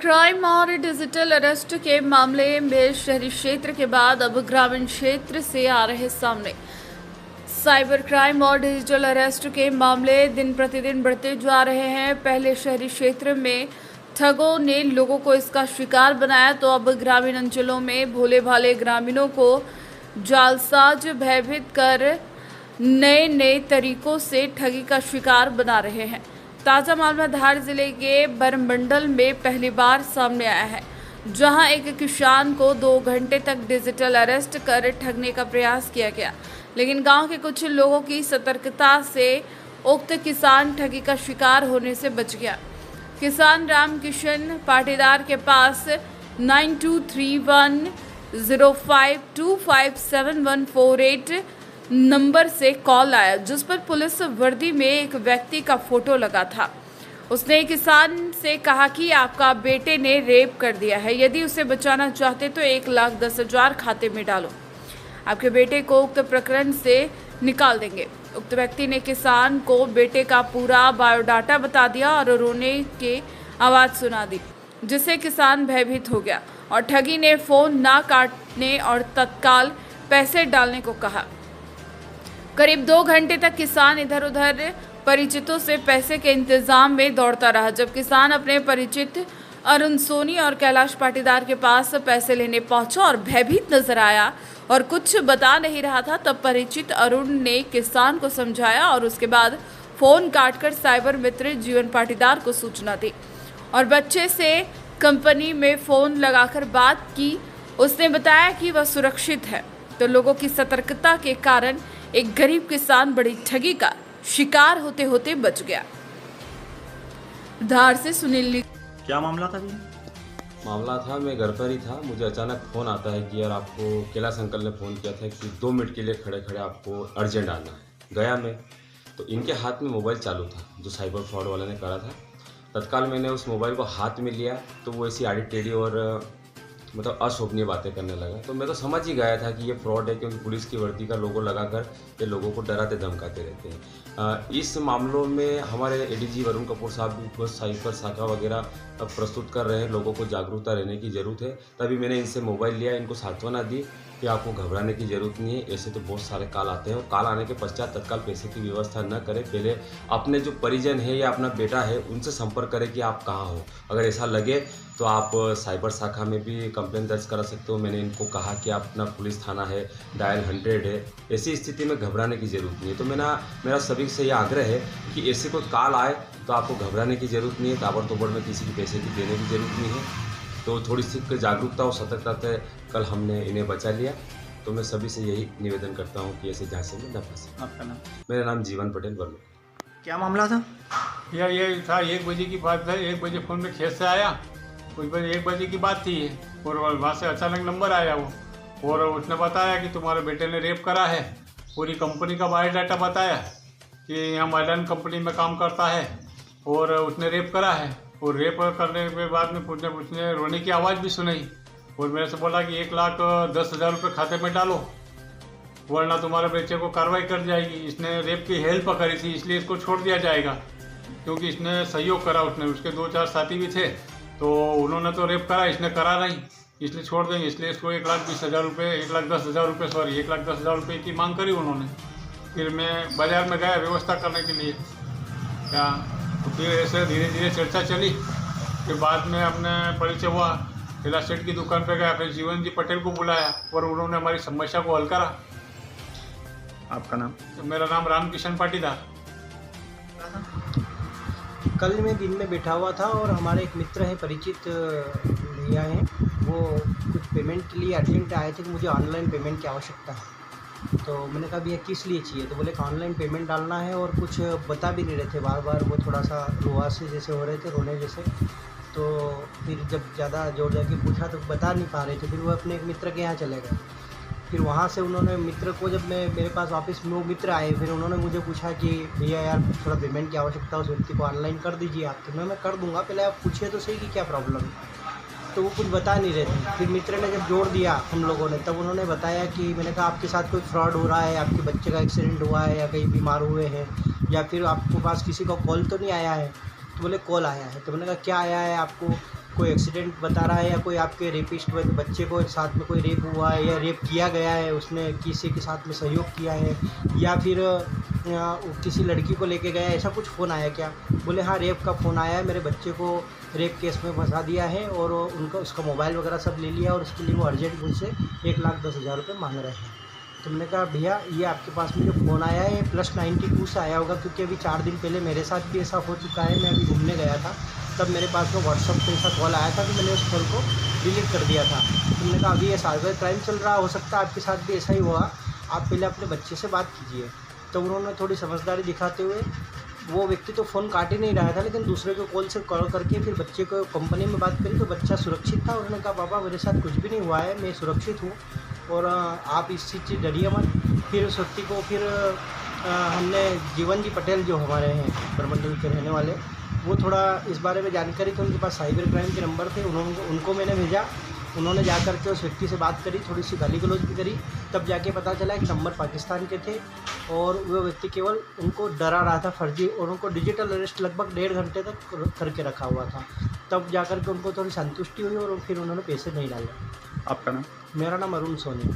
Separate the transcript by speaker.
Speaker 1: Crime और digital arrest के मामले में शहरी क्षेत्र के बाद अब ग्रामीण क्षेत्र से आ रहे सामने। साइबर क्राइम और डिजिटल अरेस्ट के मामले दिन प्रतिदिन बढ़ते जा रहे हैं। पहले शहरी क्षेत्र में ठगों ने लोगों को इसका शिकार बनाया, तो अब ग्रामीण अंचलों में भोले भाले ग्रामीणों को जालसाज भयभीत कर नए नए तरीकों से ठगी का शिकार बना रहे हैं। ताज़ा मामला धार जिले के बरमंडल में पहली बार सामने आया है, जहां एक किसान को 2 घंटे तक डिजिटल अरेस्ट कर ठगने का प्रयास किया गया, लेकिन गांव के कुछ लोगों की सतर्कता से उक्त किसान ठगी का शिकार होने से बच गया। किसान रामकिशन पाटीदार के पास 923105257148 नंबर से कॉल आया, जिस पर पुलिस वर्दी में एक व्यक्ति का फोटो लगा था। उसने किसान से कहा कि आपका बेटे ने रेप कर दिया है, यदि उसे बचाना चाहते तो 1,10,000 खाते में डालो, आपके बेटे को उक्त प्रकरण से निकाल देंगे। उक्त व्यक्ति ने किसान को बेटे का पूरा बायोडाटा बता दिया और रोने की आवाज़ सुना दी, जिससे किसान भयभीत हो गया और ठगी ने फ़ोन ना काटने और तत्काल पैसे डालने को कहा। करीब 2 घंटे तक किसान इधर उधर परिचितों से पैसे के इंतजाम में दौड़ता रहा। जब किसान अपने परिचित अरुण सोनी और कैलाश पाटीदार के पास पैसे लेने पहुंचा और भयभीत नजर आया और कुछ बता नहीं रहा था, तब परिचित अरुण ने किसान को समझाया और उसके बाद फोन काटकर साइबर मित्र जीवन पाटीदार को सूचना दी और बच्चे से कंपनी में फोन लगाकर बात की। उसने बताया कि वह सुरक्षित है, तो लोगों की सतर्कता के कारण एक गरीब किसान बड़ी ठगी का शिकार होते होते बच गया। धार से सुनील।
Speaker 2: क्या मामला था भैया?
Speaker 3: मामला था, मैं घर पर ही था, मुझे अचानक फ़ोन आता है कि यार आपको कैलाश अंकल ने फ़ोन किया था कि 2 मिनट के लिए खड़े खड़े आपको अर्जेंट आना है। गया मैं, तो इनके हाथ में मोबाइल चालू था जो साइबर फ्रॉड वाले ने करा था। तत्काल मैंने उस मोबाइल को हाथ में लिया तो वो ऐसी आड़ी टेढ़ी और मतलब अशोभनीय बातें करने लगा। तो मैं तो समझ ही गया था कि ये फ्रॉड है, क्योंकि पुलिस की वर्दी का लोगो लगाकर ये लोगों को डराते धमकाते रहते हैं। इस मामलों में हमारे एडीजी वरुण कपूर साहब भी बहुत साइबर शाखा वगैरह प्रस्तुत कर रहे हैं। लोगों को जागरूकता रहने की ज़रूरत है। तभी मैंने इनसे मोबाइल लिया, इनको सांत्वना दी कि आपको घबराने की ज़रूरत नहीं है, ऐसे तो बहुत सारे कॉल आते हैं और कॉल आने के पश्चात तत्काल पैसे की व्यवस्था न करें। पहले अपने जो परिजन है या अपना बेटा है उनसे संपर्क करें कि आप कहाँ हो। अगर ऐसा लगे तो आप साइबर शाखा में भी कंप्लेंट दर्ज करा सकते हो। मैंने इनको कहा कि आप अपना पुलिस थाना है, डायल 100 है। ऐसी स्थिति में घबराने की ज़रूरत नहीं है। तो मेरा सभी से यह आग्रह है कि ऐसे कोई कॉल आए तो आपको घबराने की ज़रूरत नहीं है, ताबड़तोड़ में किसी की पैसे की देने की ज़रूरत नहीं है। तो थोड़ी सी जागरूकता और सतर्कता से कल हमने इन्हें बचा लिया। तो मैं सभी से यही निवेदन करता हूँ कि ऐसे झांसे में न फंसे।
Speaker 2: आपका नाम?
Speaker 3: मेरा नाम जीवन पटेल वर्मा।
Speaker 2: क्या मामला था?
Speaker 4: यार ये था 1 बजे की बात है। 1 बजे फ़ोन में खेत से आया, कुछ बजे 1 बजे की बात थी और वहाँ से अचानक नंबर आया वो, और उसने बताया कि तुम्हारे बेटे ने रेप करा है। पूरी कंपनी का बायोडाटा बताया कि यहाँ मैदान कंपनी में काम करता है और उसने रेप करा है। और रेप करने के बाद में उसने रोने की आवाज़ भी सुनाई और मेरे से बोला कि 1,10,000 रुपये खाते में डालो, वरना तुम्हारे बच्चे को कार्रवाई कर जाएगी। इसने रेप की हेल्प करी थी, इसलिए इसको छोड़ दिया जाएगा, क्योंकि इसने सहयोग करा। उसके 2-4 साथी भी थे, तो उन्होंने तो रेप करा, इसने करा नहीं, इसलिए छोड़ देंगे। इसलिए इसको 1,20,000 रुपये 1,10,000 रुपये 1,10,000 रुपये की मांग करी उन्होंने। फिर मैं बाज़ार में गया व्यवस्था करने के लिए, क्या तो फिर ऐसे धीरे धीरे चर्चा चली। फिर बाद में हमने परिचय हुआ, कैलाश सेठ की दुकान पे गया, फिर जीवन जी पटेल को बुलाया और उन्होंने हमारी समस्या को हल करा।
Speaker 2: आपका नाम?
Speaker 4: तो मेरा नाम रामकिशन पाटीदार।
Speaker 5: कल मैं दिन में बैठा हुआ था और हमारे एक मित्र हैं, परिचित भैया हैं, वो कुछ पेमेंट के लिए अर्जेंट आए थे कि मुझे ऑनलाइन पेमेंट की आवश्यकता है। तो मैंने कहा भैया किस लिए चाहिए? तो बोले कि ऑनलाइन पेमेंट डालना है और कुछ बता भी नहीं रहे थे, बार बार वो थोड़ा सा रुआसे जैसे हो रहे थे, रोने जैसे। तो फिर जब ज़्यादा जोर जाके पूछा तो बता नहीं पा रहे थे। फिर वो अपने एक मित्र के यहाँ चले गए। फिर वहाँ से उन्होंने मित्र को, जब मैं मेरे पास वापस वो मित्र आए, फिर उन्होंने मुझे पूछा कि भैया यार थोड़ा पेमेंट की आवश्यकता है, उस व्यक्ति को ऑनलाइन कर दीजिए आप। तो मैं कर दूंगा, पहले आप पूछिए तो सही कि क्या प्रॉब्लम है। तो वो कुछ बता नहीं रहे थे। फिर मित्र ने जब जोड़ दिया हम लोगों ने, तब उन्होंने बताया कि मैंने कहा आपके साथ कोई फ्रॉड हो रहा है, आपके बच्चे का एक्सीडेंट हुआ है या कहीं बीमार हुए हैं, या फिर आपके पास किसी का कॉल तो नहीं आया है? तो बोले कॉल आया है। तो मैंने कहा क्या आया है आपको? कोई एक्सीडेंट बता रहा है या कोई आपके रेपिस्ट बच्चे को साथ में कोई रेप हुआ है या रेप किया गया है, उसने किसी के साथ में सहयोग किया है, या फिर किसी लड़की को लेके गया है, ऐसा कुछ फ़ोन आया क्या? बोले हाँ, रेप का फ़ोन आया है, मेरे बच्चे को रेप केस में फंसा दिया है और उनका उसका मोबाइल वगैरह सब ले लिया और उसके लिए वो अर्जेंट मुझसे 1,10,000 रुपये मांग रहे हैं। तो मैंने कहा भैया ये आपके पास में जो फ़ोन आया है ये +92 से आया होगा, क्योंकि अभी 4 दिन पहले मेरे साथ भी ऐसा हो चुका है। मैं अभी घूमने गया था, तब मेरे पास में व्हाट्सअप पे ऐसा कॉल आया था कि मैंने उस कॉल को डिलीट कर दिया था। तो मैंने कहा अभी ये साइबर क्राइम चल रहा, हो सकता है आपके साथ भी ऐसा ही हुआ, आप पहले अपने बच्चे से बात कीजिए। तो उन्होंने थोड़ी समझदारी दिखाते हुए, वो व्यक्ति तो फ़ोन काट ही नहीं रहा था, लेकिन दूसरे को कॉल से कॉल करके फिर बच्चे को कंपनी में बात करी तो बच्चा सुरक्षित था। उन्होंने कहा पापा मेरे साथ कुछ भी नहीं हुआ है, मैं सुरक्षित हूँ और आप इस चीज़ से डरिए मत। फिर उस व्यक्ति को फिर हमने जीवन जी पटेल जो हमारे हैं ब्रह्मंडल के रहने वाले, वो थोड़ा इस बारे में जानकारी थी, उनके पास साइबर क्राइम के नंबर थे, उनको मैंने भेजा। उन्होंने जा कर के उस व्यक्ति से बात करी, थोड़ी सी गाली गलौज भी करी, तब जाके पता चला कि नंबर पाकिस्तान के थे और वो व्यक्ति केवल उनको डरा रहा था फर्जी, और उनको डिजिटल अरेस्ट लगभग 1.5 घंटे तक करके रखा हुआ था। तब जा कर के उनको थोड़ी संतुष्टि हुई और फिर उन्होंने पैसे नहीं डाले।
Speaker 2: आपका नाम?
Speaker 5: मेरा नाम अरुण सोनी।